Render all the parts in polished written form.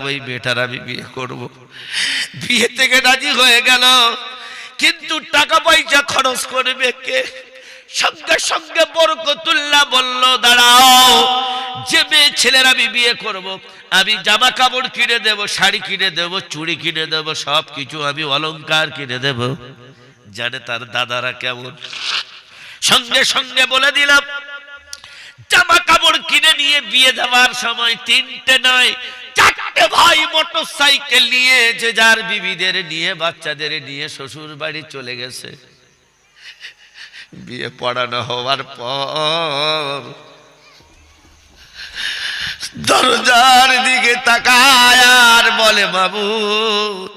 ওই মেয়েটার আমি বিয়ে করব। বিয়ে থেকে রাজি হয়ে গেল, কিন্তু টাকা পয়সা খরচ করবে কে? সঙ্গে সঙ্গে বরকতুল্লাহ বলল, দাঁড়াও, যে মেয়ে ছেলের আমি বিয়ে করব, আমি জামা কাপড় কিনে দেব, শাড়ি কিনে দেব, চুড়ি কিনে দেব, সব কিছু আমি অলংকার কিনে দেব। জানে তার দাদারা কেমন? সঙ্গে সঙ্গে বলে দিলাম, জামা কাপড় কিনে নিয়ে বিয়ে দেওয়ার সময় 3টে নয় 4টে ভাই মোটর সাইকেল নিয়ে, যে যার বিবিদের নিয়ে, বাচ্চাদের নিয়ে শ্বশুর বাড়ি চলে গেছে। বিয়ে পড়ানো হওয়ার পর দরজার দিকে তাকায় আর বলে, মাবুদ,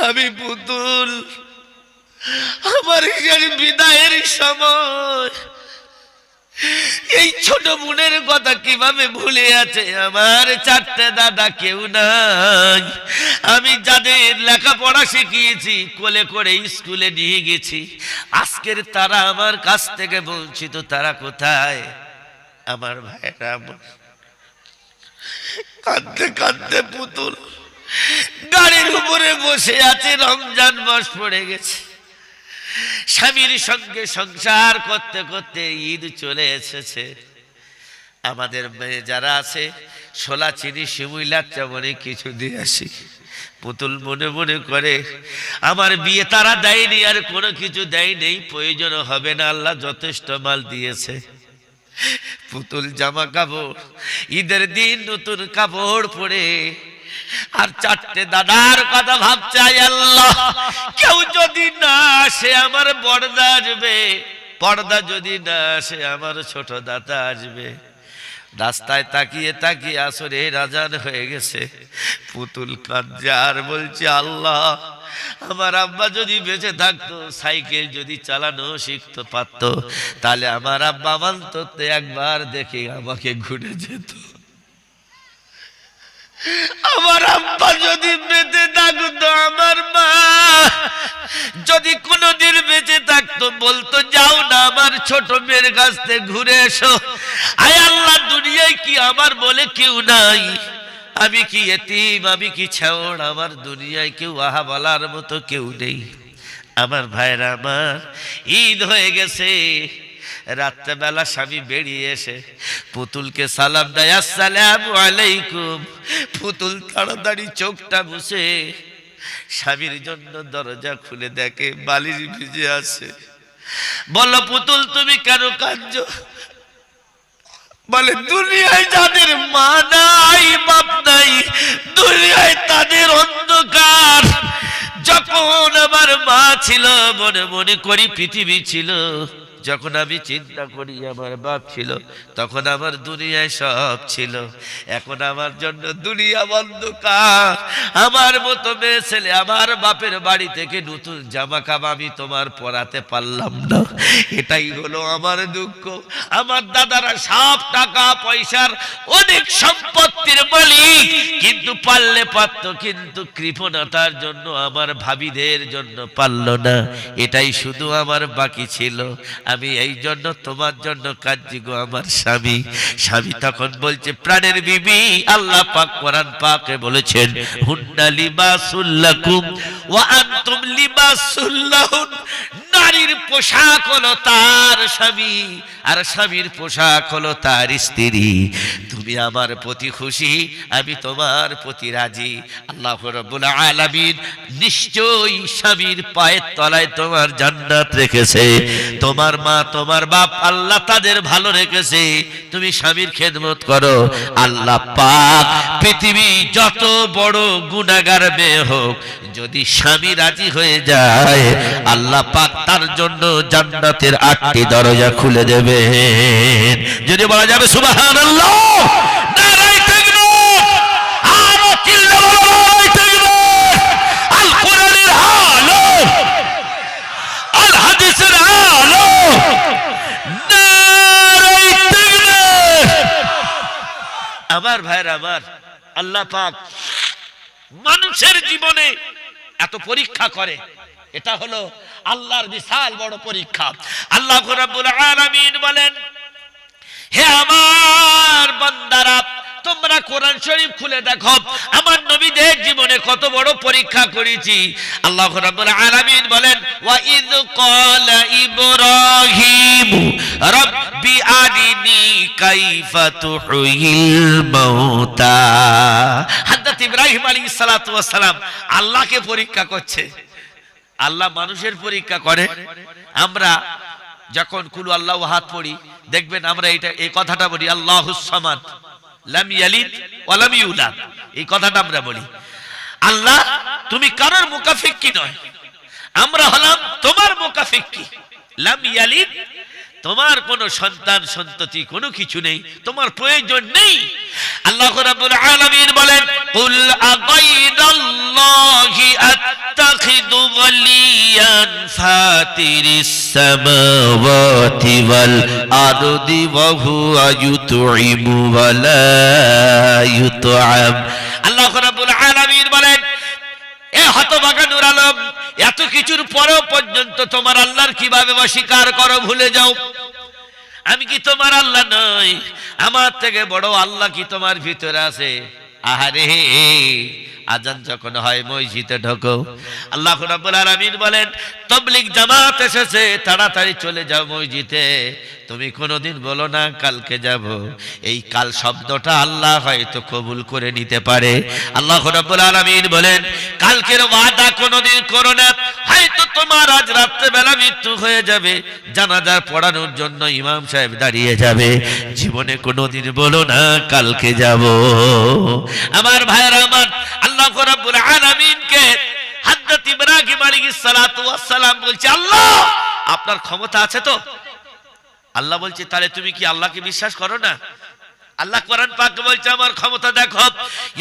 আমি পুতুল, আমার বিদায়ের সময় এই ছোট বোনের কথা কিভাবে ভুলে আছে? আমার 4টে দাদা কেউ নাই, আমি যাদের লেখাপড়া শিখিয়েছি, কোলে করে স্কুলে নিয়ে গেছি, আজকের তারা আমার কাছ থেকে বঞ্চিত। তারা কোথায়? আমার ভাইরা কাঁদতে কাঁদতে পুতুল গাড়ির উপরে বসে আছে। রমজান মাস পড়ে গেছে, স্বামীর সঙ্গে সংসার করতে করতে ঈদ চলে এসেছে। আমাদের মেয়ে যারা আছে, ছোলা, চিনি, শিমুই, লাচ্চা মনে কিছু দিয়ে আসি। পুতুল মনে মনে করে, আমার বিয়ে তারা দেয়নি, আর কোনো কিছু দেয় নেই, প্রয়োজন হবে না, আল্লাহ যথেষ্ট মাল দিয়েছে। পুতুল জামা কাপড়, ঈদের দিন নতুন কাপড় পরে, আর 4টে দাদার কথা ভাবছে, আল্লাহ, কেউ যদি না আসে আমার বড়দা আসবে, পর্দা যদি না আসে আমার ছোট দাদা আসবে। রাস্তায় তাকিয়ে তাকিয়ে আসরের আজান হয়ে গেছে। পুতুল কাঁদছে আর বলছে, আল্লাহ, আমার আব্বা যদি বেঁচে থাকতো, সাইকেল যদি চালানো শিখতে পারতো, তাহলে আমার আব্বা অন্তত একবার দেখে আমাকে ঘুরে যেত। আমার আব্বা যদি বেঁচে থাকতো, আমার মা যদি কোনোদিন বেঁচে থাকতো, বলতো, যাও না আমার ছোট মেয়ের কাছ থেকে ঘুরে এসো। আয় আল্লাহ, দুনিয়ায় কি আমার বলে কেউ নাই? আমি কি এতিম, আমি কি ছাওড়, আমার দুনিয়ায় কেউ আহা বলার মতো কেউ নেই। আমার ভাইরা আমার, ঈদ হয়ে গেছে। রাত্রেবেলা স্বামী বেরিয়ে এসে পুতুলকে সালাম দেয়, আসসালামু আলাইকুম। পুতুল তাড়াতাড়ি চোখটা মুছে স্বামীর জন্য দরজা খুলে দেখে বালিশ ভিজে আছে। বলো, পুতুল, তুমি কেন কাঁদছো? বলে, দুনিয়ায় যাদের মা নাই, বাপ নাই, দুনিয়ায় তাদের অন্ধকার। যখন আমার মা ছিল, মনে মনে করি পৃথিবী ছিল। যখন আমি চিন্তা করি আমার বাপ ছিল, তখন আমার দুনিয়ায় সব ছিল। এখন আমার জন্য দুনিয়া অন্ধকার। আমার মতো মেয়ে ছেলে আমার বাপের বাড়ি থেকে নতুন জামা কাপড় আমি তোমার পরাতে পারলাম না, এটাই হলো আমার দুঃখ। আমার দাদারা সব টাকা পয়সার অনেক সম্পত্তির মালিক, কিন্তু পারলে পারতো, কিন্তু কৃপণতার জন্য আমার ভাবিদের জন্য পারল না। এটাই শুধু আমার বাকি ছিল। আমি এই জন্য তোমার জন্য কাঁদছি গো আমার স্বামী। স্বামী তখন বলছে, প্রাণের বিবি, আল্লাহ পাক কোরআন পাকে বলেছেন, হুন্না লিবাসুল লাকুম ওয়া আনতুম লিবাসুল লাহুন। নারীর পোশাক হলো তার স্বামী, আর স্বামীর পোশাক হলো তার স্ত্রী। তুমি আমার প্রতি খুশি, আমি তোমার প্রতি রাজি। আল্লাহ রাব্বুল আলামিন নিশ্চয়ই স্বামীর পায়ের তলায় তোমার জান্নাত রেখেছে। তোমার মা, তোমার বাপ, আল্লাহ তাদের ভালো রেখেছে। তুমি স্বামীর খেদমত করো। আল্লাহ পাক পৃথিবী যত বড় গুনাহগার মেয়ে হোক, যদি স্বামী রাজি হয়ে যায়, আল্লাহ পাক তার জন্য জান্নাতের 8টি দরজা খুলে দেবেন। যদি বলা যাবে সুবহানাল্লাহ, নারায়ে তাকবীর, আর চিল্লা নারায়ে তাকবীর। আল কোরআনের আলো, আল হাদিসের আলো, নারায়ে তাকবীর। আমার ভাইরা আমার, আল্লাহ পাক মানুষের জীবনে এত পরীক্ষা করে, এটা হলো আল্লাহর বিশাল বড় পরীক্ষা। আল্লাহ রাব্বুল আলামিন বলেন, হে আমার বান্দারা, তোমরা কোরআন শরীফ খুলে দেখো আমার নবীদের জীবনে কত বড় পরীক্ষা করেছি। আল্লাহ রাব্বুল আলামিন বলেন ওয়া ইয ক্বালা ইব্রাহিম রাব্বি আরিনি কাইফা তুহয়িল মাউতা। হযরত ইব্রাহিম আলাইহিস সালাতু ওয়াস সালাম আল্লাহকে পরীক্ষা করছে। আল্লাহ মানুষের পরীক্ষা করে। আমরা যখন কুল আল্লাহু আহাদ পড়ি দেখবেন আমরা এই কথাটা বলি আল্লাহুস সামাদ লাম ইয়ালিদ ওয়া লাম ইউলাদ, এই কথাটা আমরা বলি। আল্লাহ তুমি কারোর মুকাফিক্কি নয়, আমরা হলাম তোমার মুকাফিক্কি। লাম ইয়ালিদ, তোমার কোনো সন্তান সন্ততি কোনো কিছু নেই, তোমার প্রয়োজন নেই। আল্লাহ রাব্বুল আলামিন বলেন কুল আগাইরাল্লাহি আত্তাখিযু ওয়ালিয়ান ফাতিরিস সামাওয়াতি ওয়াল আরদি ওয়া হুয়া ইউতঈমু ওয়া লা ইউতআম। আল্লাহ রাব্বুল আলামিন বলেন এ হতভাগা নূর আলম, এত কিছুর পরেও পর্যন্ত তোমার আল্লাহর কিভাবে অস্বীকার করো, ভুলে যাও? আমি কি তোমার আল্লাহ নই? আমার থেকে বড় আল্লাহ কি তোমার ভিতরে আছে? আহারে, আজান যখন হয় মসজিদে ঢোকো। আল্লাহ রাব্বুল আলামিন বলেন তাবলীগ জামাত এসেছে, তাড়াতাড়ি চলে যাও মসজিদে। তুমি কোনোদিন বলো না কালকে যাব। এই কাল শব্দটা আল্লাহ হয়তো কবুল করে নিতে পারে। আল্লাহ রাব্বুল আলামিন বলেন কালকের ওয়াদা কোনোদিন করো না, হয়তো তোমার আজ রাত্রে বেলা মৃত্যু হয়ে যাবে, জানাজা পড়ানোর জন্য ইমাম সাহেব দাঁড়িয়ে যাবে। জীবনে কোনোদিন বলো না কালকে যাব। আমার ভাইরা আমার, আল্লাহ রাব্বুল আলামিনকে হযরত ইব্রাহিম আলাইহিস সালাতু ওয়াস সালাম বলছে আল্লাহ আপনার ক্ষমতা আছে তো? আল্লাহ বলছে তাহলে তুমি কি আল্লাহকে বিশ্বাস করো না? আল্লাহ কোরআন পাকে বলছে আমার ক্ষমতা দেখো,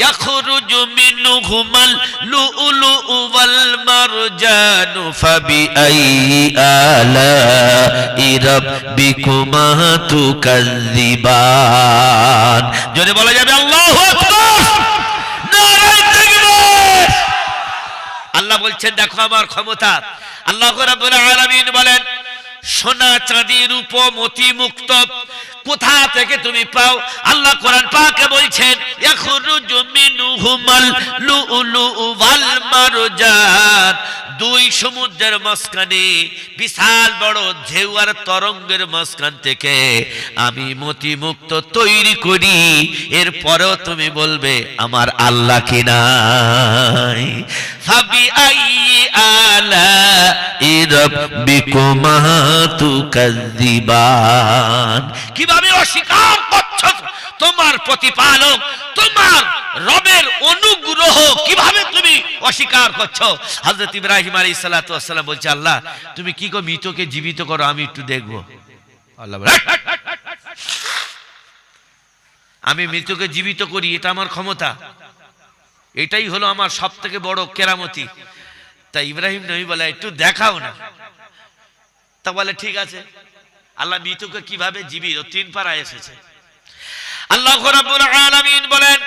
ইয়াখরুজু মিনহুমাল লুউলু ওয়াল মারজানু ফাবিআইয়ি আলাই রাব্বিকুমা তুকাযযিবান। জোরে বলা যাবে আল্লাহু আকবার, নারে তাকবীর। আল্লাহ বলছেন দেখো আমার ক্ষমতা। আল্লাহ রাব্বুল আলামিন বলেন সোনা চাঁদি রূপ মতি মুক্ত কোথা থেকে তুমি পাও? আল্লাহ কোরআন পাকে বলছেন ইয়াখরুজু মিনহুমাল লুউলু ওয়াল মারজান। দুই সমুদ্রের মাঝখানে বিশাল বড় ঢেউ আর তরঙ্গের মাঝখান থেকে আমি মতি মুক্ত তৈরি করি, এরপরেও তুমি বলবে আমার আল্লাহ কি নাই? ফাবিআইয়ি আলাই রাব্বিকুমা তুকাযযিবান। কিভাবে অস্বীকার করছো তোমার প্রতিপালক, তোমার রবের অনুগ্রহ কিভাবে তুমি অস্বীকার করছো? হযরত ইব্রাহিম আলাইহিস সালাতু ওয়াস সালাম বলছে আল্লাহ তুমি কি গো মৃতকে জীবিত করো, আমি একটু দেখবো। আল্লাহ বলে আমি মৃতকে জীবিত করি, এটা আমার ক্ষমতা, এটাই হলো আমার সবথেকে বড় কেরামতি। তাই ইব্রাহিম নবী বলে একটু দেখাও না। তা বলে ঠিক আছে। আল্লাহ মৃতকে কিভাবে জীবিত, তিন পারা এসেছে। আল্লাহ রাব্বুল আলামিন বলেন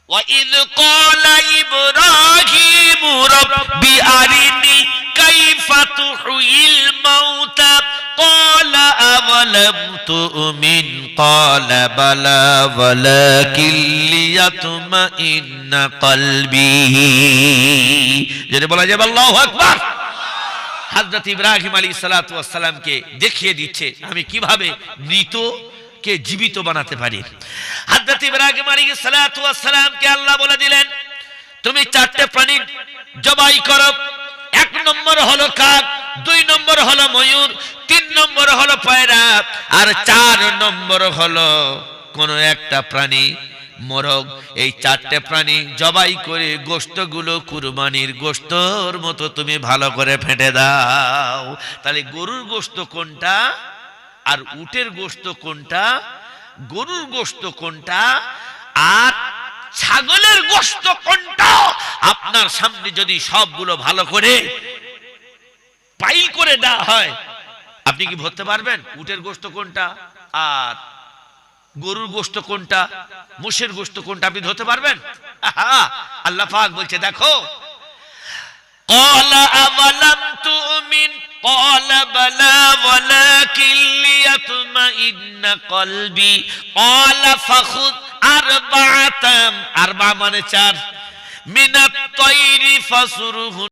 ওয়া ইয ক্বালা ইব্রাহিমু রাব্বি আরিনি কাইফা তুহয়িল মাউতা ক্বালা আওয়ালাম তুমিন ক্বালা বালা ওয়ালাকিন লিয়াতমাইন্না কলবি। যেটা বলা যাবে আল্লাহু আকবার। হযরত ইব্রাহিম আলাইহিস সালাতু ওয়াস সালামকে দেখিয়ে দিচ্ছে আমি কিভাবে মৃতকে জীবিত বানাতে পারি। হযরত ইব্রাহিম আলাইহিস সালাতু ওয়াস সালামকে আল্লাহ বলে দিলেন তুমি চারটি প্রাণী জবাই করো। এক নম্বর হলো কাক, দুই নম্বর হলো ময়ূর, তিন নম্বর হলো পায়রা, আর চার নম্বর হলো কোন একটা প্রাণী মোরগ। এই চারটে প্রাণী জবাই করে গোশতগুলো কুরবানির গোশতর মতো তুমি ভালো করে ফেটে দাও। তাহলে গরুর গোশত কোনটা আর উটের গোশত কোনটা, গরুর গোশত কোনটা আর ছাগলের গোশত কোনটা, আপনার সামনে যদি সবগুলো ভালো করে পাইল করে দেওয়া হয় আপনি কি ধরতে পারবেন উটের গোশত কোনটা আর গরুর গোশত কোনটা, মোষের গোশত কোনটা? আপনি ধরতে পারবেন? আল্লাহ পাক বলছে দেখো ক্বালা আওয়ালাম তুমিন ক্বালা বালা ওয়ালাকিন লিয়াতমাইন্না কলবি ক্বালা ফাখুয আরবাতাম, আরবা মানে চার, মিনাত তৈরি ফাসুরুহুন